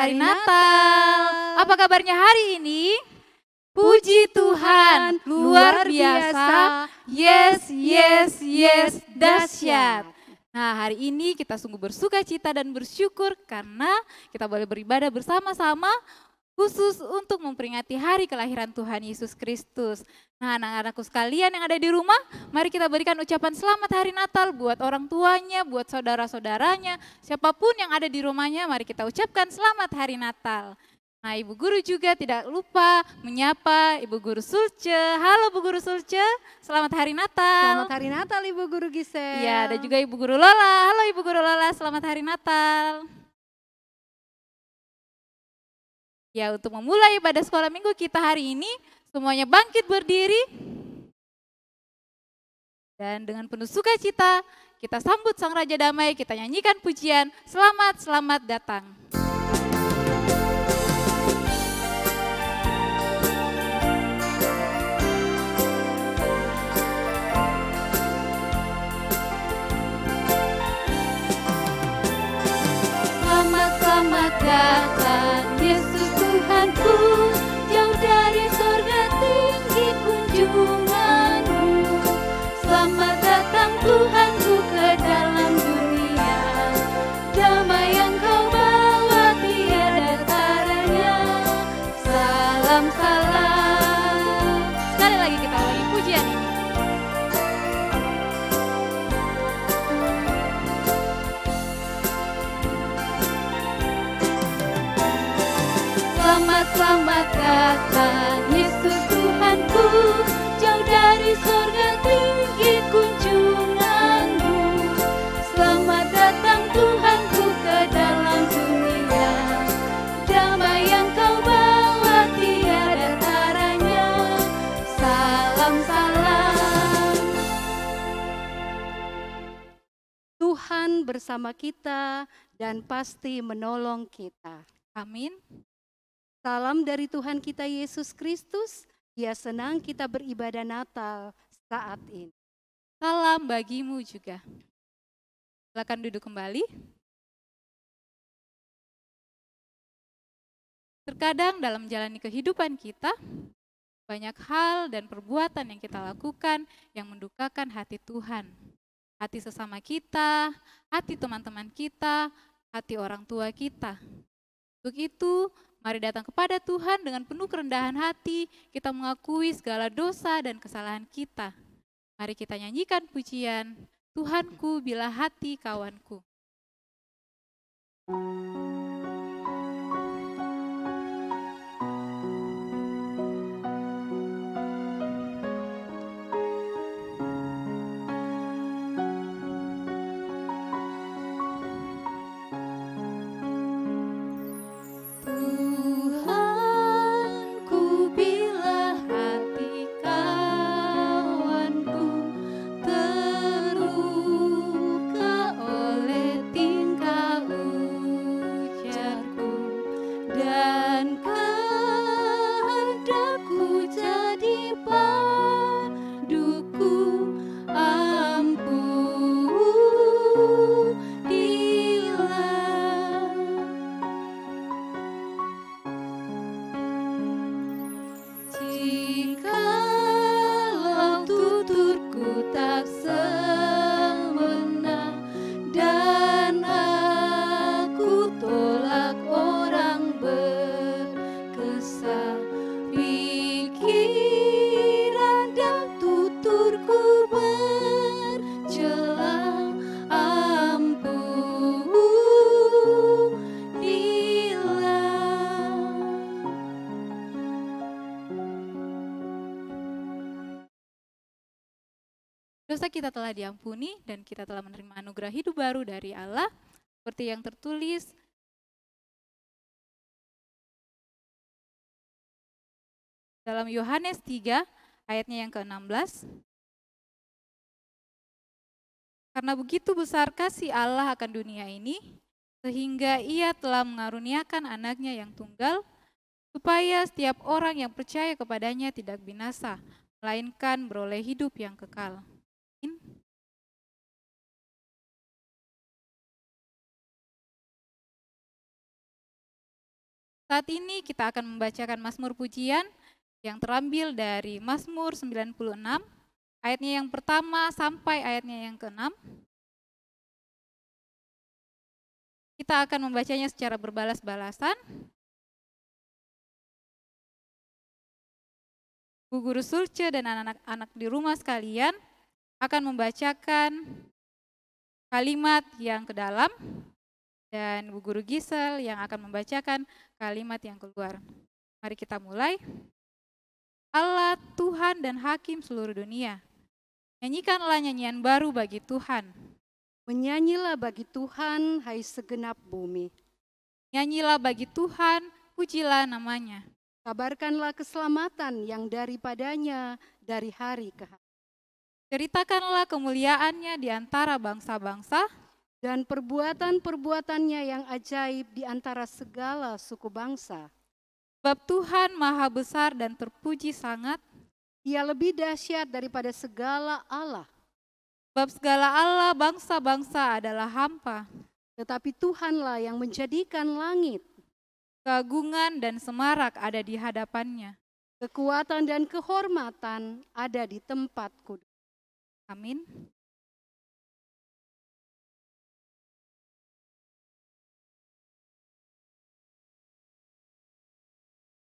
hari Natal. Apa kabarnya hari ini? Puji Tuhan, luar biasa. Yes, yes, yes, dahsyat. Nah, hari ini kita sungguh bersuka cita dan bersyukur karena kita boleh beribadah bersama-sama khusus untuk memperingati hari kelahiran Tuhan Yesus Kristus. Nah, anak-anakku sekalian yang ada di rumah, mari kita berikan ucapan selamat hari Natal buat orang tuanya, buat saudara-saudaranya, siapapun yang ada di rumahnya, mari kita ucapkan selamat hari Natal. Nah, Ibu Guru juga tidak lupa menyapa Ibu Guru Sulce. Halo Bu Guru Sulce, selamat hari Natal. Selamat hari Natal Ibu Guru Gisel. Iya, ada juga Ibu Guru Lola. Halo Ibu Guru Lola, selamat hari Natal. Ya, untuk memulai ibadah sekolah minggu kita hari ini, semuanya bangkit berdiri. Dan dengan penuh sukacita, kita sambut Sang Raja Damai, kita nyanyikan pujian, selamat, selamat datang. Selamat, selamat datang, Yesus Tuhanku, jauh dari sorga tinggi kunjunganmu. Selamat datang Tuhanku ke dalam dunia, damai yang kau bawa tiada taranya. Salam, salam. Sekali lagi kita ulangi pujian ini. Selamat, selamat datang Yesus Tuhanku, jauh dari sorga tinggi kunjunganmu. Selamat datang Tuhanku ke dalam dunia, damai yang kau bawa tiada taranya. Salam, salam. Tuhan bersama kita dan pasti menolong kita. Amin. Salam dari Tuhan kita Yesus Kristus, Dia senang kita beribadah Natal saat ini. Salam bagimu juga. Silakan duduk kembali. Terkadang dalam menjalani kehidupan kita, banyak hal dan perbuatan yang kita lakukan yang mendukakan hati Tuhan. Hati sesama kita, hati teman-teman kita, hati orang tua kita. Untuk itu, mari datang kepada Tuhan dengan penuh kerendahan hati, kita mengakui segala dosa dan kesalahan kita. Mari kita nyanyikan pujian, Tuhanku bila hati kawanku. Tuhanku bila hati kawanku terluka oleh tingkah ujarku dan kehendakku jadi paduku, ampunilah. Jikalau tuturku tak semena dan aku tolak orang berkesah, pikiran dan tuturku bercela, ampunilah. Dosa kita telah diampuni dan kita telah menerima anugerah hidup baru dari Allah, seperti yang tertulis dalam Yohanes 3 ayatnya yang ke-16. Karena begitu besar kasih Allah akan dunia ini, sehingga Ia telah mengaruniakan anaknya yang tunggal, supaya setiap orang yang percaya kepadanya tidak binasa, melainkan beroleh hidup yang kekal. Saat ini kita akan membacakan Mazmur pujian yang terambil dari Mazmur 96, ayatnya yang pertama sampai ayatnya yang ke-6. Kita akan membacanya secara berbalas-balasan. Bu Guru Sulce dan anak-anak di rumah sekalian akan membacakan kalimat yang ke dalam, dan Bu Guru Gisel yang akan membacakan kalimat yang keluar. Mari kita mulai. Allah, Tuhan dan Hakim seluruh dunia. Nyanyikanlah nyanyian baru bagi Tuhan. Menyanyilah bagi Tuhan, hai segenap bumi. Nyanyilah bagi Tuhan, pujilah namanya. Kabarkanlah keselamatan yang daripadanya dari hari ke hari. Ceritakanlah kemuliaannya di antara bangsa-bangsa, Dan perbuatan-perbuatannya yang ajaib di antara segala suku bangsa. sebab Tuhan maha besar dan terpuji sangat, Ia lebih dahsyat daripada segala Allah. sebab segala Allah bangsa-bangsa adalah hampa. Tetapi Tuhanlah yang menjadikan langit. Keagungan dan semarak ada di hadapannya. Kekuatan dan kehormatan ada di tempat kudus. Amin.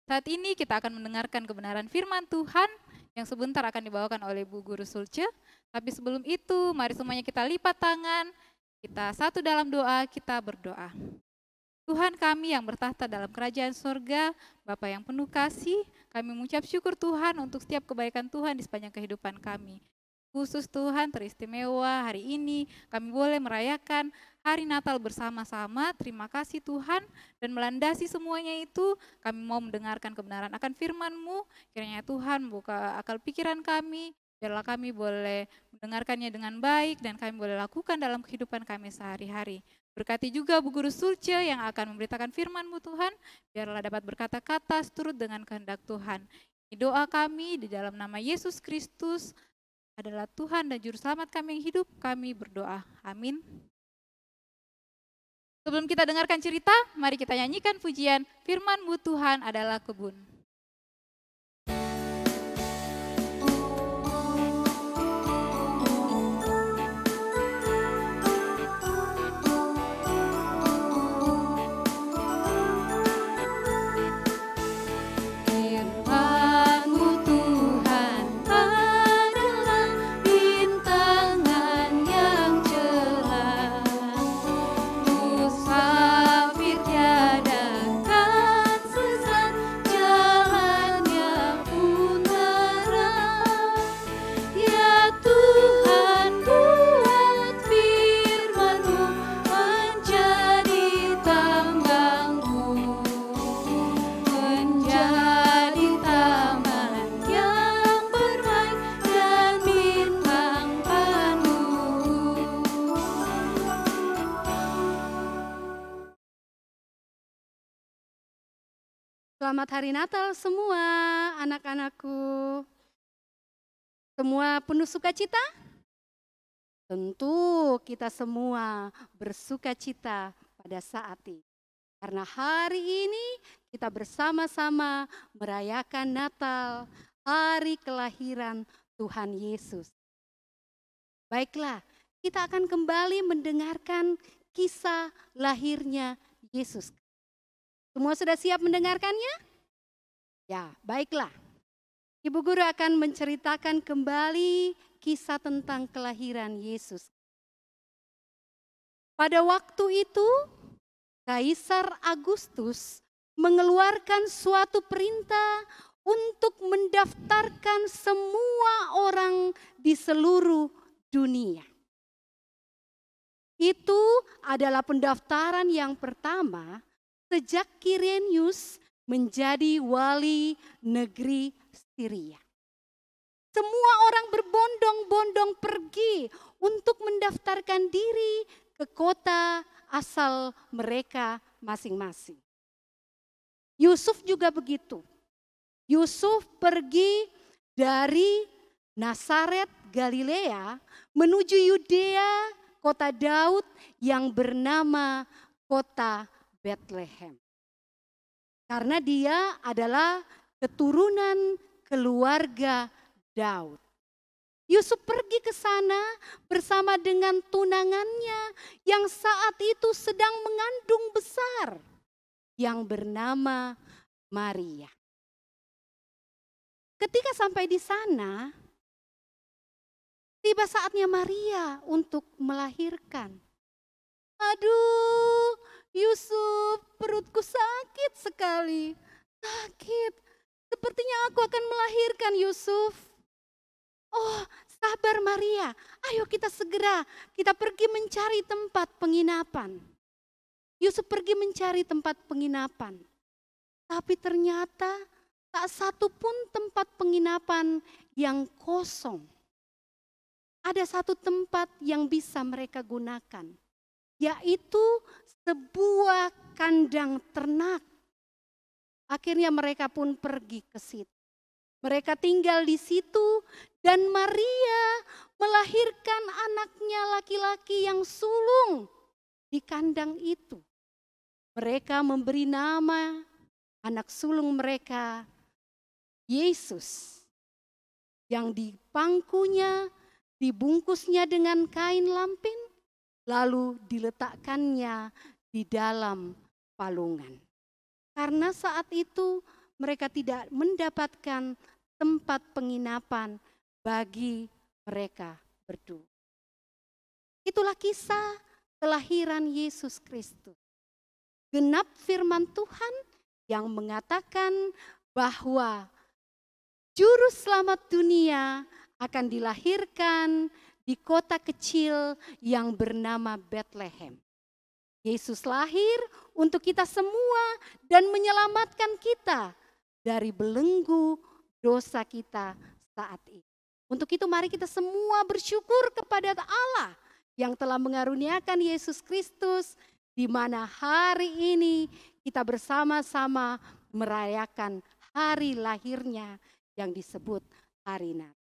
Saat ini kita akan mendengarkan kebenaran firman Tuhan yang sebentar akan dibawakan oleh Bu Guru Sulce. Tapi sebelum itu, mari semuanya kita lipat tangan, kita satu dalam doa, kita berdoa. Tuhan kami yang bertahta dalam kerajaan surga, Bapa yang penuh kasih, kami mengucap syukur Tuhan untuk setiap kebaikan Tuhan di sepanjang kehidupan kami. Khusus Tuhan teristimewa hari ini kami boleh merayakan hari Natal bersama-sama. Terima kasih Tuhan, dan melandasi semuanya itu kami mau mendengarkan kebenaran akan firman-Mu. Kiranya Tuhan buka akal pikiran kami, biarlah kami boleh mendengarkannya dengan baik dan kami boleh lakukan dalam kehidupan kami sehari-hari. Berkati juga Bu Guru Sulce yang akan memberitakan firman-Mu Tuhan, biarlah dapat berkata-kata seturut dengan kehendak Tuhan. Ini doa kami di dalam nama Yesus Kristus adalah Tuhan dan Juru Selamat kami yang hidup, kami berdoa. Amin. Sebelum kita dengarkan cerita, mari kita nyanyikan pujian firman-Mu Tuhan adalah kebun. Selamat Hari Natal semua anak-anakku. Semua penuh sukacita? Tentu kita semua bersukacita pada saat ini. Karena hari ini kita bersama-sama merayakan Natal, hari kelahiran Tuhan Yesus. Baiklah, kita akan kembali mendengarkan kisah lahirnya Yesus. Semua sudah siap mendengarkannya? Ya, baiklah. Ibu Guru akan menceritakan kembali kisah tentang kelahiran Yesus. Pada waktu itu, Kaisar Agustus mengeluarkan suatu perintah untuk mendaftarkan semua orang di seluruh dunia. Itu adalah pendaftaran yang pertama sejak Quirinius menjadi wali negeri Syria. Semua orang berbondong-bondong pergi untuk mendaftarkan diri ke kota asal mereka masing-masing. Yusuf juga begitu. Yusuf pergi dari Nazaret, Galilea menuju Yudea, kota Daud yang bernama kota Bethlehem. karena dia adalah keturunan keluarga Daud. Yusuf pergi ke sana bersama dengan tunangannya yang saat itu sedang mengandung besar, yang bernama Maria. Ketika sampai di sana, tiba saatnya Maria untuk melahirkan. Aduh, Yusuf, perutku sakit sekali. Sakit, sepertinya aku akan melahirkan, Yusuf. Oh, sabar Maria, ayo kita pergi mencari tempat penginapan. Yusuf pergi mencari tempat penginapan. Tapi ternyata tak satu pun tempat penginapan yang kosong. Ada satu tempat yang bisa mereka gunakan, yaitu sebuah kandang ternak. Akhirnya mereka pun pergi ke situ. Mereka tinggal di situ dan Maria melahirkan anaknya laki-laki yang sulung di kandang itu. Mereka memberi nama anak sulung mereka Yesus, yang dipangkunya, dibungkusnya dengan kain lampin, lalu diletakkannya di dalam palungan. Karena saat itu mereka tidak mendapatkan tempat penginapan bagi mereka berdua. Itulah kisah kelahiran Yesus Kristus. Genap firman Tuhan yang mengatakan bahwa juru selamat dunia akan dilahirkan di kota kecil yang bernama Bethlehem. Yesus lahir untuk kita semua dan menyelamatkan kita dari belenggu dosa kita saat ini. Untuk itu mari kita semua bersyukur kepada Allah yang telah mengaruniakan Yesus Kristus, di mana hari ini kita bersama-sama merayakan hari lahirnya yang disebut hari Natal.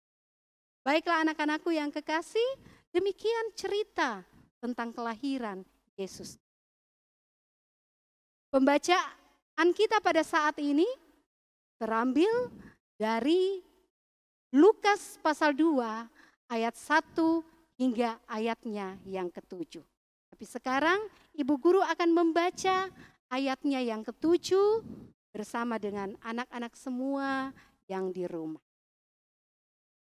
Baiklah anak-anakku yang kekasih, demikian cerita tentang kelahiran Yesus. Pembacaan kita pada saat ini terambil dari Lukas pasal 2 ayat 1 hingga ayatnya yang ke-7. Tapi sekarang Ibu Guru akan membaca ayatnya yang ke-7 bersama dengan anak-anak semua yang di rumah.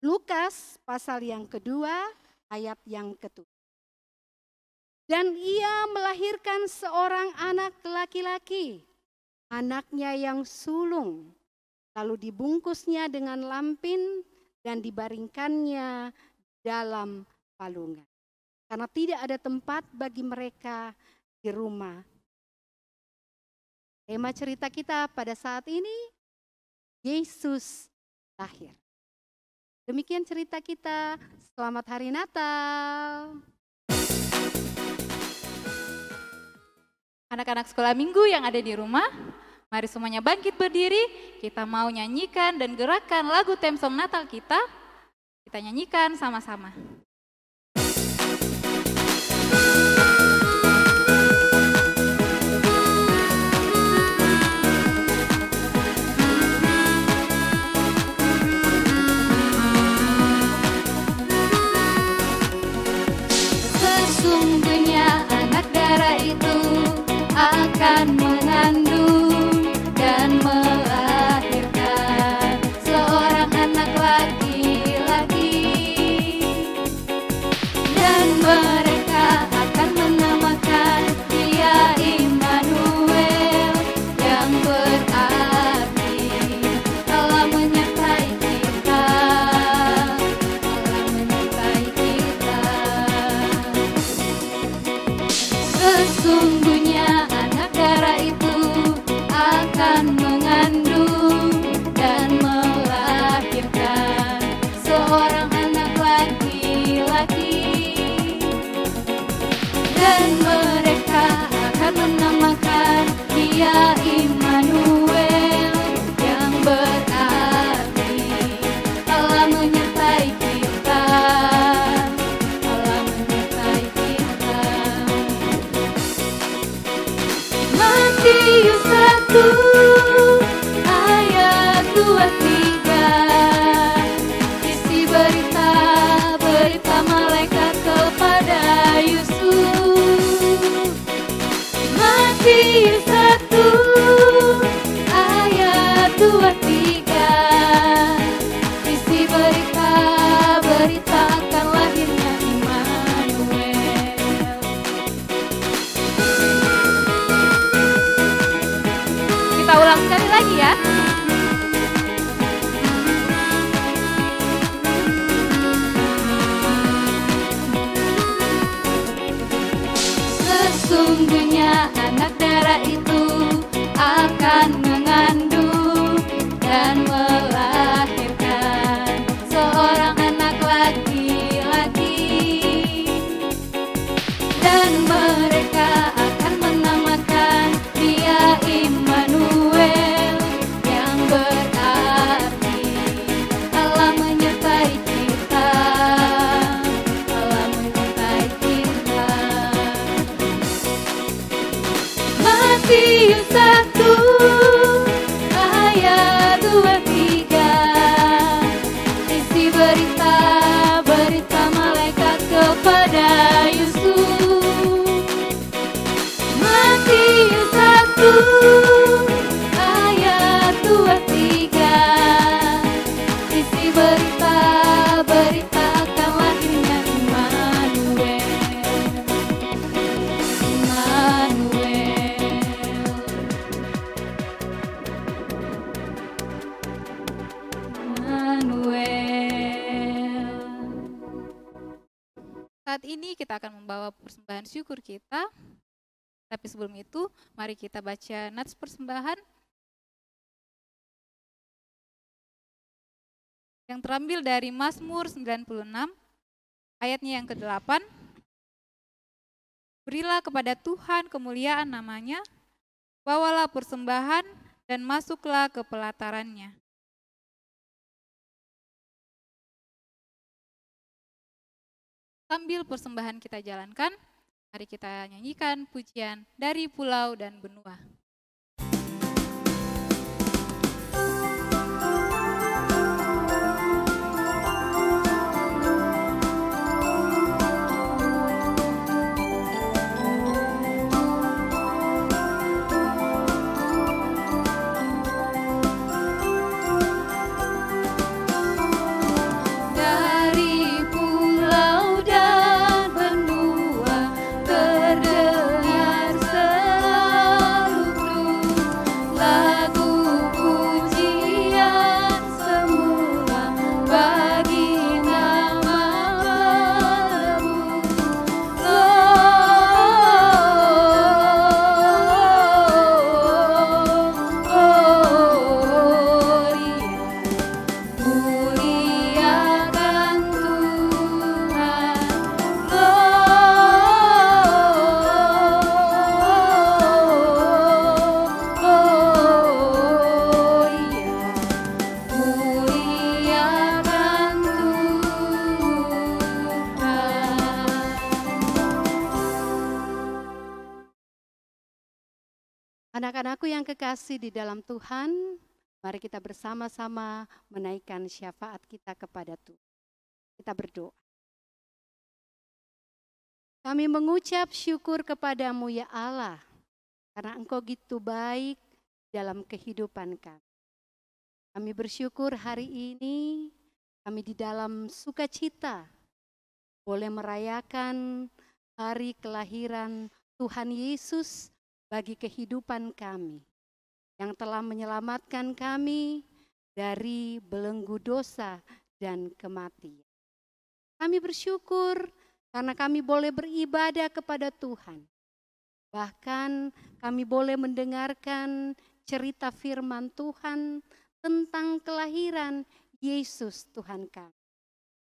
Lukas pasal yang kedua ayat yang ke-7. Dan ia melahirkan seorang anak laki-laki, anaknya yang sulung, lalu dibungkusnya dengan lampin dan dibaringkannya dalam palungan. Karena tidak ada tempat bagi mereka di rumah. Tema cerita kita pada saat ini, Yesus lahir. Demikian cerita kita, selamat hari Natal. Anak-anak sekolah minggu yang ada di rumah, mari semuanya bangkit berdiri, kita mau nyanyikan dan gerakan lagu theme song Natal kita. Kita nyanyikan sama-sama. Sesungguhnya anak darah itu akan mengandung dan melahirkan seorang anak laki-laki, dan mereka akan menamakan dia Immanuel, yang berarti Allah menyertai kita, Allah menyertai kita. Sesungguhnya anak darah itu akan mengandung dan melahirkan seorang anak laki-laki, dan mereka akan menamakan dia Immanuel, yang berarti Allah menyertai kita, Allah menyertai kita. Sesungguhnya anak darah itu akan mengandung dan melahirkan seorang anak laki-laki, dan mereka akan menamakan dia Immanuel, yang berarti Allah menyertai kita, Allah menyertai kita. Matius 1 ayat 23, isi berita malaikat kepada Yusuf. Matius 1 ayat 23, isi berita akan lahirnya Immanuel, Immanuel. Saat ini kita akan membawa persembahan syukur kita. Tapi sebelum itu, mari kita baca nats persembahan yang terambil dari Mazmur 96, ayatnya yang ke-8. Berilah kepada Tuhan kemuliaan namanya, bawalah persembahan dan masuklah ke pelatarannya. Sambil persembahan kita jalankan, mari kita nyanyikan pujian dari pulau dan benua. Dari pulau dan benua terdengar seluruh lagu pujian semua bagi nama muliakan Tuhan, muliakan Tuhan. Anak-anakku yang kekasih di dalam Tuhan, mari kita bersama-sama menaikkan syafaat kita kepada Tuhan. Kita berdoa. Kami mengucap syukur kepadamu ya Allah, karena Engkau gitu baik dalam kehidupan kami. Kami bersyukur hari ini kami di dalam sukacita boleh merayakan hari kelahiran Tuhan Yesus bagi kehidupan kami, yang telah menyelamatkan kami dari belenggu dosa dan kematian. Kami bersyukur karena kami boleh beribadah kepada Tuhan. Bahkan kami boleh mendengarkan cerita firman Tuhan tentang kelahiran Yesus Tuhan kami.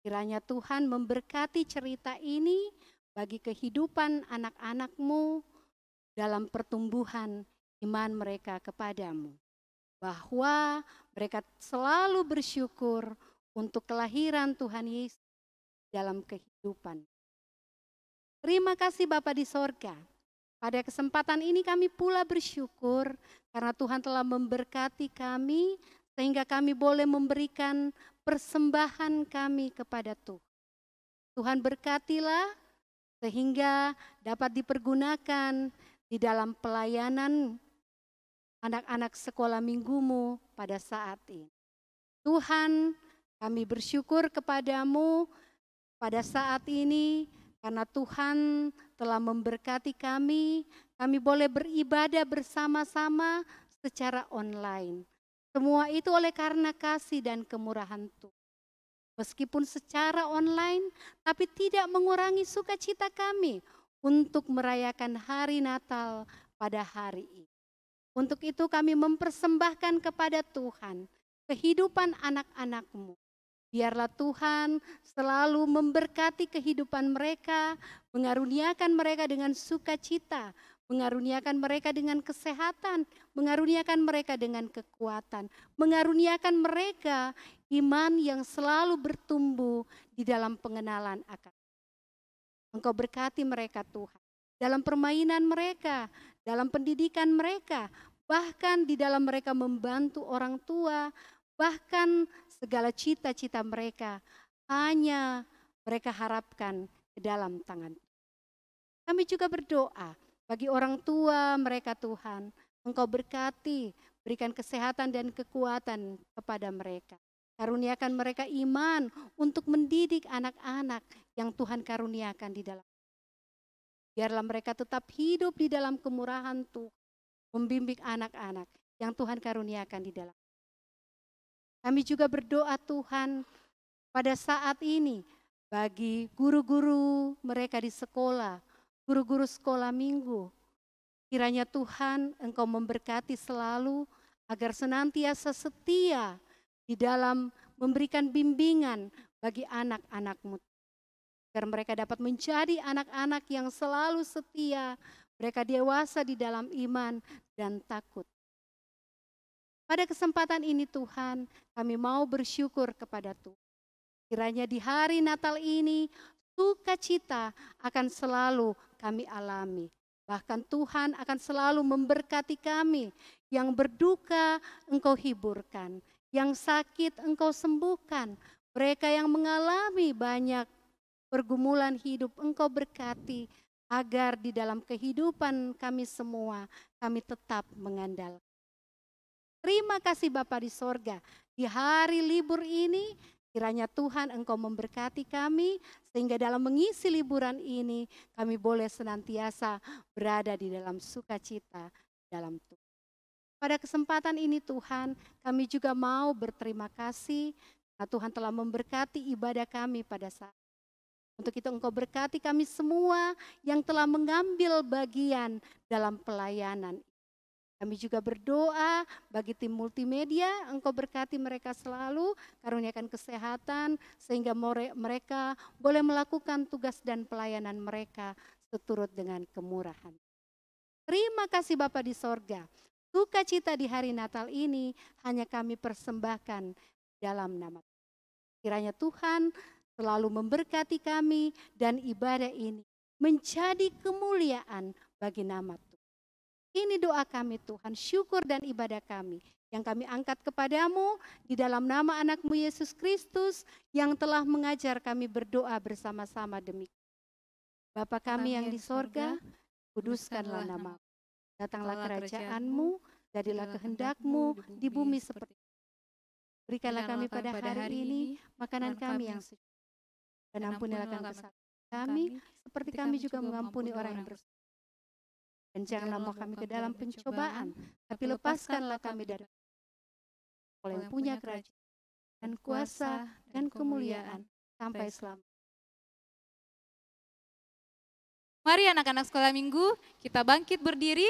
Kiranya Tuhan memberkati cerita ini bagi kehidupan anak-anak-Mu dalam pertumbuhan iman mereka kepadamu. Bahwa mereka selalu bersyukur untuk kelahiran Tuhan Yesus dalam kehidupan. Terima kasih Bapa di sorga. Pada kesempatan ini kami pula bersyukur karena Tuhan telah memberkati kami sehingga kami boleh memberikan persembahan kami kepada Tuhan. Tuhan berkatilah sehingga dapat dipergunakan di dalam pelayanan anak-anak sekolah minggumu pada saat ini. Tuhan, kami bersyukur kepadamu pada saat ini karena Tuhan telah memberkati kami boleh beribadah bersama-sama secara online. Semua itu oleh karena kasih dan kemurahan Tuhan. Meskipun secara online, tapi tidak mengurangi sukacita kami untuk merayakan hari Natal pada hari ini. Untuk itu kami mempersembahkan kepada Tuhan kehidupan anak-anak-Mu. Biarlah Tuhan selalu memberkati kehidupan mereka, mengaruniakan mereka dengan sukacita, mengaruniakan mereka dengan kesehatan, mengaruniakan mereka dengan kekuatan, mengaruniakan mereka iman yang selalu bertumbuh di dalam pengenalan akan. Engkau berkati mereka Tuhan, dalam permainan mereka, dalam pendidikan mereka, bahkan di dalam mereka membantu orang tua, bahkan segala cita-cita mereka hanya mereka harapkan ke dalam tangan. Kami juga berdoa bagi orang tua mereka Tuhan, Engkau berkati, berikan kesehatan dan kekuatan kepada mereka. Karuniakan mereka iman untuk mendidik anak-anak yang Tuhan karuniakan di dalam. Biarlah mereka tetap hidup di dalam kemurahan Tuhan, membimbing anak-anak yang Tuhan karuniakan di dalam. Kami juga berdoa Tuhan pada saat ini bagi guru-guru mereka di sekolah, guru-guru sekolah minggu. Kiranya Tuhan Engkau memberkati selalu agar senantiasa setia di dalam memberikan bimbingan bagi anak-anak-Mu. Agar mereka dapat menjadi anak-anak yang selalu setia, mereka dewasa di dalam iman dan takut. Pada kesempatan ini Tuhan, kami mau bersyukur kepada Tuhan. Kiranya di hari Natal ini, sukacita akan selalu kami alami. Bahkan Tuhan akan selalu memberkati kami. Yang berduka Engkau hiburkan, yang sakit Engkau sembuhkan. Mereka yang mengalami banyak pergumulan hidup Engkau berkati, agar di dalam kehidupan kami semua, kami tetap mengandalkan. Terima kasih Bapa di sorga, di hari libur ini kiranya Tuhan Engkau memberkati kami sehingga dalam mengisi liburan ini kami boleh senantiasa berada di dalam sukacita dalam Tuhan. Pada kesempatan ini Tuhan kami juga mau berterima kasih karena Tuhan telah memberkati ibadah kami pada saat. Untuk itu Engkau berkati kami semua yang telah mengambil bagian dalam pelayanan. Kami juga berdoa bagi tim multimedia, Engkau berkati mereka selalu, karuniakan kesehatan, sehingga mereka boleh melakukan tugas dan pelayanan mereka seturut dengan kemurahan. Terima kasih Bapa di sorga, sukacita di hari Natal ini hanya kami persembahkan dalam nama Tuhan. Kiranya Tuhan selalu memberkati kami dan ibadah ini menjadi kemuliaan bagi nama Tuhan. Ini doa kami Tuhan, syukur dan ibadah kami yang kami angkat kepadamu di dalam nama anak-Mu Yesus Kristus yang telah mengajar kami berdoa bersama-sama demikian. Bapa kami yang di sorga, kuduskanlah nama-Mu. Datanglah kerajaan-Mu, jadilah kehendak-Mu di bumi seperti. Berikanlah kami pada hari ini makanan kami yang sejuk. Dan ampunilah kesalahan kami seperti kami juga mengampuni orang yang bersalah. Dan janganlah membawa kami ke dalam pencobaan, tapi lepaskanlah kami dari oleh yang punya kerajaan dan kuasa dan kemuliaan sampai selamanya. Mari anak-anak sekolah minggu, kita bangkit berdiri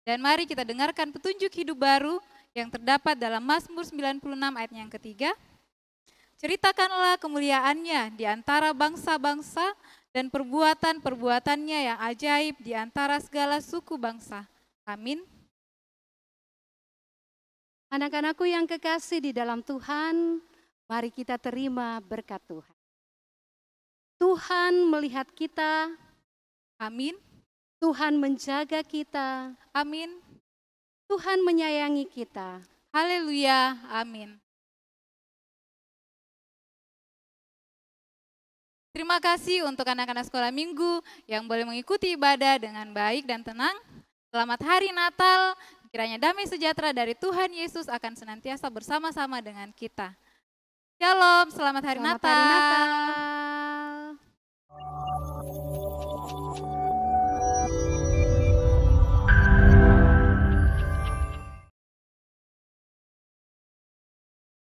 dan mari kita dengarkan petunjuk hidup baru yang terdapat dalam Mazmur 96 ayat yang ketiga. Ceritakanlah kemuliaannya di antara bangsa-bangsa dan perbuatan-perbuatannya yang ajaib di antara segala suku bangsa. Amin. Anak-anakku yang kekasih di dalam Tuhan, mari kita terima berkat Tuhan. Tuhan melihat kita. Amin. Tuhan menjaga kita. Amin. Tuhan menyayangi kita. Haleluya. Amin. Terima kasih untuk anak-anak sekolah minggu yang boleh mengikuti ibadah dengan baik dan tenang. Selamat Hari Natal, kiranya damai sejahtera dari Tuhan Yesus akan senantiasa bersama-sama dengan kita. Shalom, selamat Hari Natal. Hari Natal.